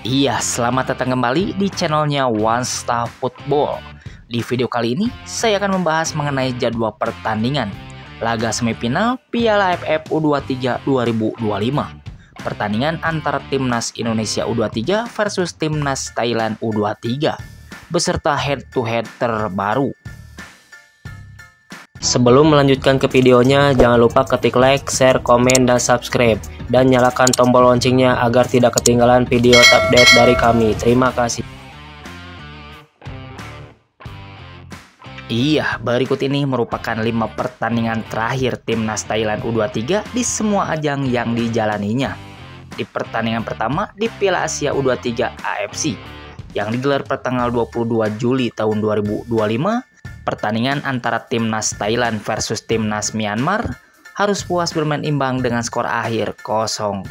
Iya, selamat datang kembali di channelnya One Star Football. Di video kali ini, saya akan membahas mengenai jadwal pertandingan laga semifinal Piala AFF U23 2025. Pertandingan antara Timnas Indonesia U23 versus Timnas Thailand U23, beserta head-to-head terbaru. Sebelum melanjutkan ke videonya, jangan lupa ketik like, share, komen, dan subscribe. Dan nyalakan tombol loncengnya agar tidak ketinggalan video update dari kami. Terima kasih. Iya, berikut ini merupakan 5 pertandingan terakhir Timnas Thailand U23 di semua ajang yang dijalaninya. Di pertandingan pertama di Piala Asia U23 AFC yang digelar pada tanggal 22 Juli tahun 2025, pertandingan antara Timnas Thailand versus Timnas Myanmar harus puas bermain imbang dengan skor akhir 0-0.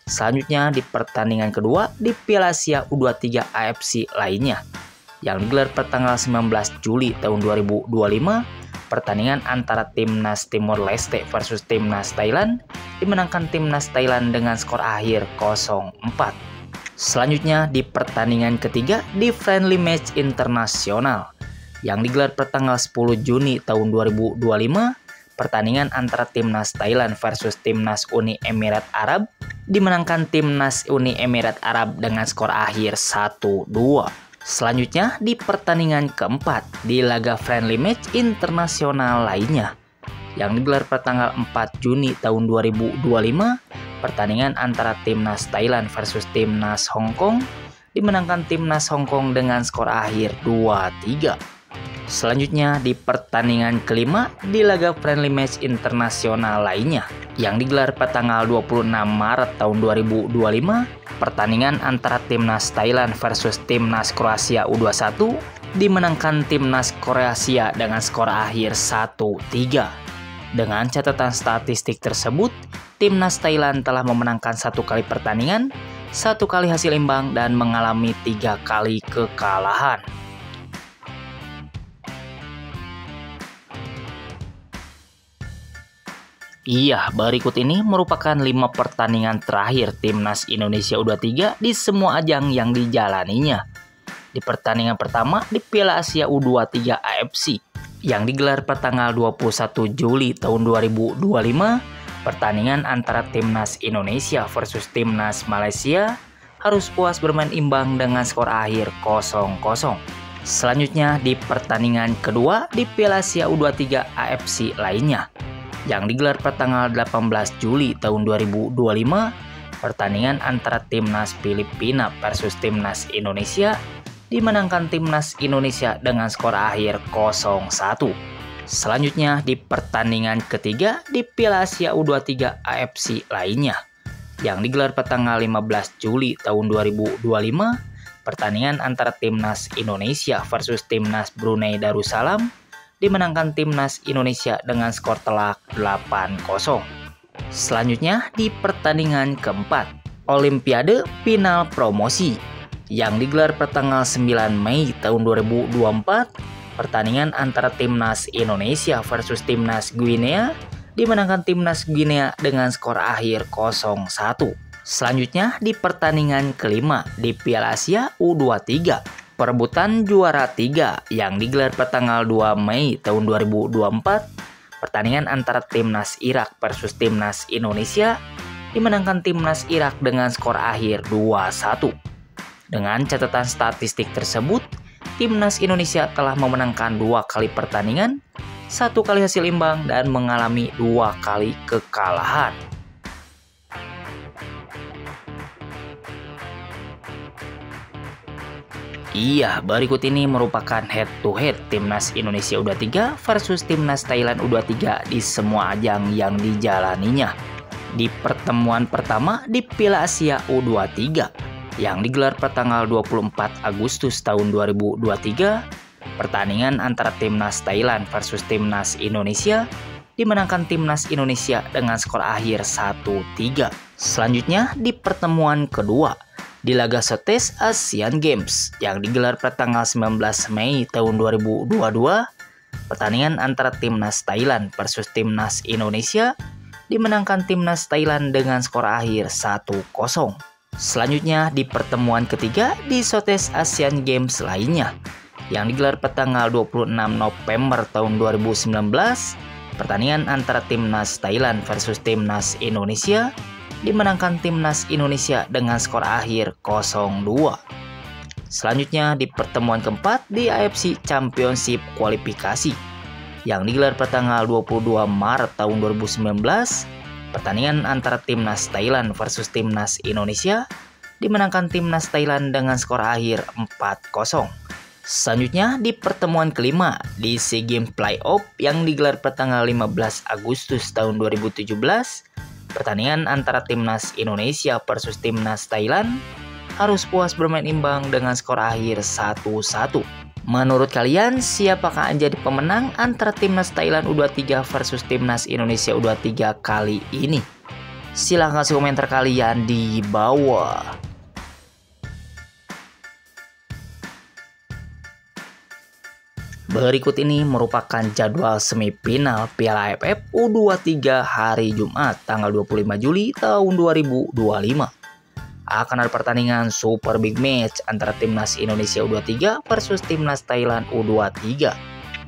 Selanjutnya di pertandingan kedua di Piala Asia U23 AFC lainnya yang digelar pada tanggal 19 Juli tahun 2025, pertandingan antara Timnas Timor Leste versus Timnas Thailand dimenangkan Timnas Thailand dengan skor akhir 0-4. Selanjutnya di pertandingan ketiga di friendly match internasional yang digelar pada tanggal 10 Juni tahun 2025, pertandingan antara Timnas Thailand versus Timnas Uni Emirat Arab dimenangkan Timnas Uni Emirat Arab dengan skor akhir 1-2. Selanjutnya di pertandingan keempat di laga friendly match internasional lainnya yang digelar pada tanggal 4 Juni tahun 2025, pertandingan antara Timnas Thailand versus Timnas Hong Kong dimenangkan Timnas Hong Kong dengan skor akhir 2-3. Selanjutnya di pertandingan kelima di laga friendly match internasional lainnya yang digelar pada tanggal 26 Maret tahun 2025, pertandingan antara Timnas Thailand versus Timnas Kroasia U21 dimenangkan Timnas Kroasia dengan skor akhir 1-3. Dengan catatan statistik tersebut, Timnas Thailand telah memenangkan 1 kali pertandingan, 1 kali hasil imbang, dan mengalami 3 kali kekalahan. Iya, berikut ini merupakan 5 pertandingan terakhir Timnas Indonesia U23 di semua ajang yang dijalaninya. Di pertandingan pertama di Piala Asia U23 AFC yang digelar pada tanggal 21 Juli tahun 2025, pertandingan antara Timnas Indonesia versus Timnas Malaysia harus puas bermain imbang dengan skor akhir 0-0. Selanjutnya di pertandingan kedua di Piala Asia U23 AFC lainnya yang digelar pada tanggal 18 Juli tahun 2025, pertandingan antara Timnas Filipina versus Timnas Indonesia dimenangkan Timnas Indonesia dengan skor akhir 0-1. Selanjutnya di pertandingan ketiga di Piala Asia U23 AFC lainnya yang digelar pada tanggal 15 Juli tahun 2025, pertandingan antara Timnas Indonesia versus Timnas Brunei Darussalam dimenangkan Timnas Indonesia dengan skor telak 8-0. Selanjutnya di pertandingan keempat Olimpiade Final Promosi yang digelar pada tanggal 9 Mei tahun 2024, pertandingan antara Timnas Indonesia versus Timnas Guinea dimenangkan Timnas Guinea dengan skor akhir 0-1. Selanjutnya di pertandingan kelima di Piala Asia U23 perebutan juara 3 yang digelar pada tanggal 2 Mei tahun 2024, pertandingan antara Timnas Irak versus Timnas Indonesia dimenangkan Timnas Irak dengan skor akhir 2-1. Dengan catatan statistik tersebut, Timnas Indonesia telah memenangkan 2 kali pertandingan, 1 kali hasil imbang, dan mengalami 2 kali kekalahan. Iya, berikut ini merupakan head-to-head Timnas Indonesia U23 versus Timnas Thailand U23 di semua ajang yang dijalaninya. Di pertemuan pertama di Piala Asia U23 yang digelar pada tanggal 24 Agustus tahun 2023, pertandingan antara Timnas Thailand versus Timnas Indonesia dimenangkan Timnas Indonesia dengan skor akhir 1-3. Selanjutnya di pertemuan kedua di laga showcase Asian Games yang digelar pada tanggal 19 Mei tahun 2022, pertandingan antara Timnas Thailand versus Timnas Indonesia dimenangkan Timnas Thailand dengan skor akhir 1-0. Selanjutnya di pertemuan ketiga di showcase Asian Games lainnya yang digelar pada tanggal 26 November tahun 2019, pertandingan antara timnas Thailand versus timnas Indonesia dimenangkan timnas Indonesia dengan skor akhir 0-2. Selanjutnya di pertemuan keempat di AFC Championship kualifikasi yang digelar pada tanggal 22 Maret tahun 2019, pertandingan antara timnas Thailand versus timnas Indonesia dimenangkan timnas Thailand dengan skor akhir 4-0. Selanjutnya di pertemuan kelima di SEA Games Playoff yang digelar pada tanggal 15 Agustus tahun 2017, pertandingan antara timnas Indonesia versus timnas Thailand harus puas bermain imbang dengan skor akhir 1-1. Menurut kalian, siapakah yang jadi pemenang antara timnas Thailand U23 versus timnas Indonesia U23 kali ini? Silahkan kasih komentar kalian di bawah. Berikut ini merupakan jadwal semifinal Piala AFF U23 hari Jumat tanggal 25 Juli tahun 2025. Akan ada pertandingan super big match antara timnas Indonesia U23 versus timnas Thailand U23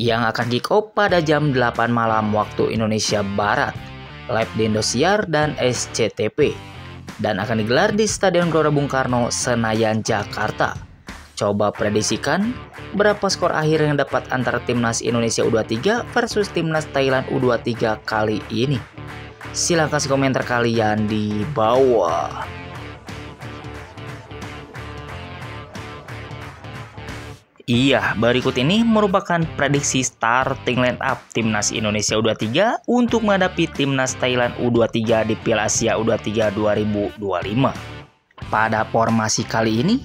yang akan kick off pada jam 8 malam waktu Indonesia Barat, live di Indosiar dan SCTV, dan akan digelar di Stadion Gelora Bung Karno, Senayan, Jakarta. Coba prediksikan berapa skor akhir yang dapat antara timnas Indonesia U23 versus timnas Thailand U23 kali ini? Silahkan kasih komentar kalian di bawah. Iya, berikut ini merupakan prediksi starting line up timnas Indonesia U23 untuk menghadapi timnas Thailand U23 di Piala Asia U23 2025. Pada formasi kali ini,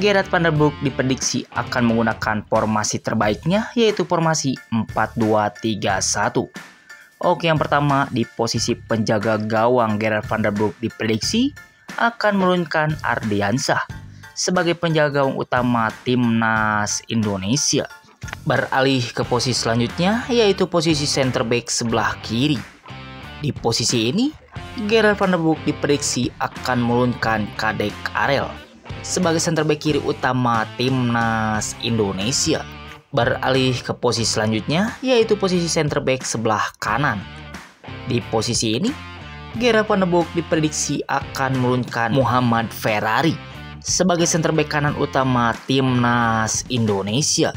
Gerard van der Broek diprediksi akan menggunakan formasi terbaiknya, yaitu formasi 4-2-3-1. Oke, yang pertama di posisi penjaga gawang Gerard van der Broek diprediksi akan menurunkan Ardiansyah sebagai penjaga gawang utama timnas Indonesia. Beralih ke posisi selanjutnya, yaitu posisi center back sebelah kiri. Di posisi ini, Gerard van der Broek diprediksi akan menurunkan Kadek Arel sebagai center back kiri utama timnas Indonesia. Beralih ke posisi selanjutnya, yaitu posisi center back sebelah kanan. Di posisi ini, Gerard van der Broek diprediksi akan menurunkan Muhammad Ferrari sebagai center back kanan utama timnas Indonesia.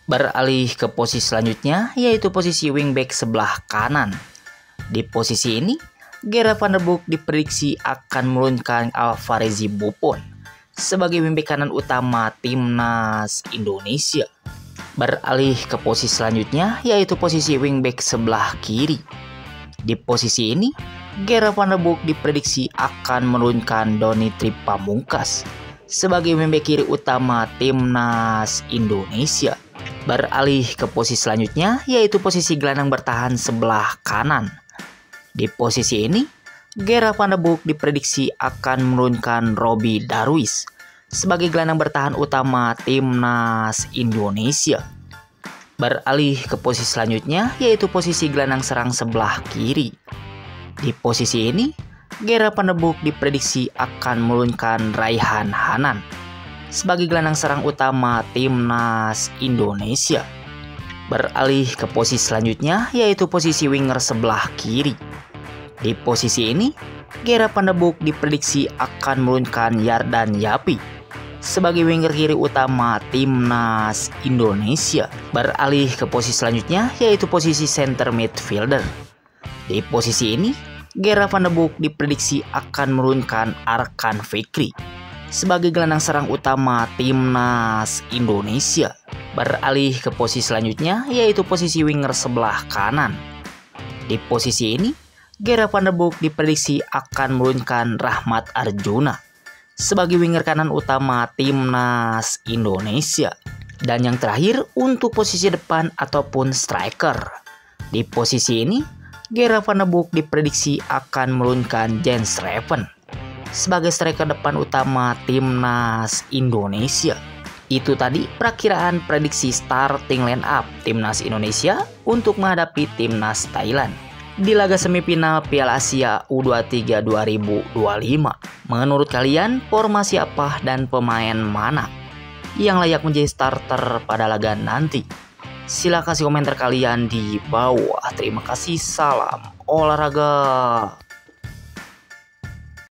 Beralih ke posisi selanjutnya, yaitu posisi wingback sebelah kanan. Di posisi ini, Gerard van der Broek diprediksi akan menurunkan Alvarezi Buffon sebagai wingback kanan utama timnas Indonesia. Beralih ke posisi selanjutnya, yaitu posisi wingback sebelah kiri. Di posisi ini, Gerard van der Broek diprediksi akan menurunkan Donny Tripamungkas sebagai wingback kiri utama timnas Indonesia. Beralih ke posisi selanjutnya, yaitu posisi gelandang bertahan sebelah kanan. Di posisi ini, Gerard van der Broek diprediksi akan menurunkan Robby Darwish sebagai gelandang bertahan utama timnas Indonesia. Beralih ke posisi selanjutnya, yaitu posisi gelandang serang sebelah kiri. Di posisi ini, Gerard van der Broek diprediksi akan menurunkan Raihan Hanan sebagai gelandang serang utama timnas Indonesia. Beralih ke posisi selanjutnya, yaitu posisi winger sebelah kiri. Di posisi ini, Gerard van der Broek diprediksi akan menurunkan Yardan Yapi sebagai winger kiri utama timnas Indonesia. Beralih ke posisi selanjutnya, yaitu posisi center midfielder. Di posisi ini, Gerard van der Broek diprediksi akan menurunkan Arkan Fikri sebagai gelandang serang utama timnas Indonesia. Beralih ke posisi selanjutnya, yaitu posisi winger sebelah kanan. Di posisi ini, Gerard van der Broek diprediksi akan menurunkan Rahmat Arjuna sebagai winger kanan utama timnas Indonesia. Dan yang terakhir untuk posisi depan ataupun striker. Di posisi ini, Gerard van der Broek diprediksi akan menurunkan Jens Reven sebagai striker depan utama timnas Indonesia. Itu tadi perakiraan prediksi starting line up timnas Indonesia untuk menghadapi timnas Thailand. di laga semifinal Piala Asia U23 2025. Menurut kalian, formasi apa dan pemain mana yang layak menjadi starter pada laga nanti? Silahkan kasih komentar kalian di bawah. Terima kasih, salam olahraga.